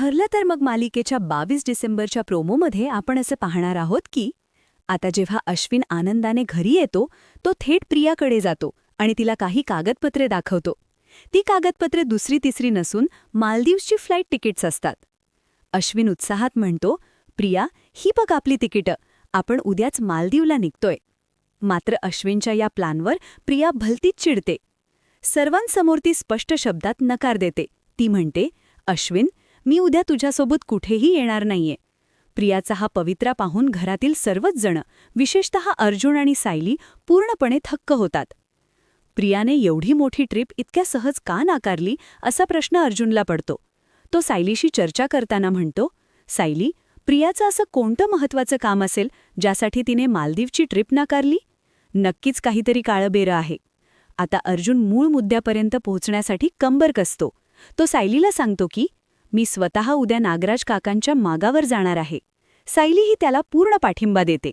ठरलं तर मग मालिकेच्या 22 डिसेंबरच्या प्रोमोमध्ये आपण असं पाहणार आहोत की आता जेव्हा अश्विन आनंदाने घरी येतो तो थेट प्रियाकडे जातो आणि तिला काही कागदपत्रे दाखवतो. ती कागदपत्रे दुसरी तिसरी नसून मालदीवची फ्लाईट तिकीट्स असतात. अश्विन उत्साहात म्हणतो, प्रिया, ही बघ आपली तिकीटं, आपण उद्याच मालदीवला निघतोय. मात्र अश्विनच्या या प्लॅनवर प्रिया भलतीच चिडते. सर्वांसमोर ती स्पष्ट शब्दात नकार देते. ती म्हणते, अश्विन, मी उद्या तुझ्यासोबत कुठेही येणार नाहीये. प्रियाचा हा पवित्रा पाहून घरातील सर्वच जण, विशेषतः अर्जुन आणि सायली, पूर्णपणे थक्क होतात. प्रियाने एवढी मोठी ट्रिप इतक्या सहज का नाकारली असा प्रश्न अर्जुनला पडतो. तो सायलीशी चर्चा करताना म्हणतो, सायली, प्रियाचं असं कोणतं महत्त्वाचं काम असेल ज्यासाठी तिने मालदीवची ट्रिप नाकारली? नक्कीच काहीतरी काळबेरं आहे. आता अर्जुन मूळ मुद्द्यापर्यंत पोहोचण्यासाठी कंबर कसतो. तो सायलीला सांगतो की मी स्वतः उद्या नागराज काकांच्या मागावर जाणार आहे. सायलीही त्याला पूर्ण पाठिंबा देते.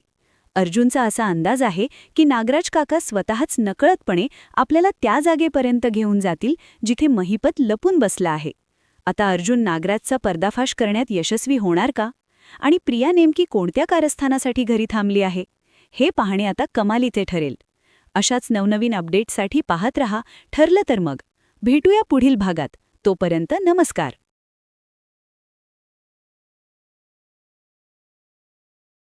अर्जुनचा असा अंदाज आहे की नागराज काका स्वतःच नकळतपणे आपल्याला त्या जागेपर्यंत घेऊन जातील जिथे महिपत लपून बसला आहे. आता अर्जुन नागराजचा पर्दाफाश करण्यात यशस्वी होणार का? आणि प्रिया नेमकी कोणत्या कारस्थानासाठी घरी थांबली आहे? हे पाहणे आता कमालीचे ठरेल. अशाच नवनवीन अपडेट्ससाठी पाहत रहा ठरलं तर मग. भेटूया पुढील भागात. तोपर्यंत नमस्कार.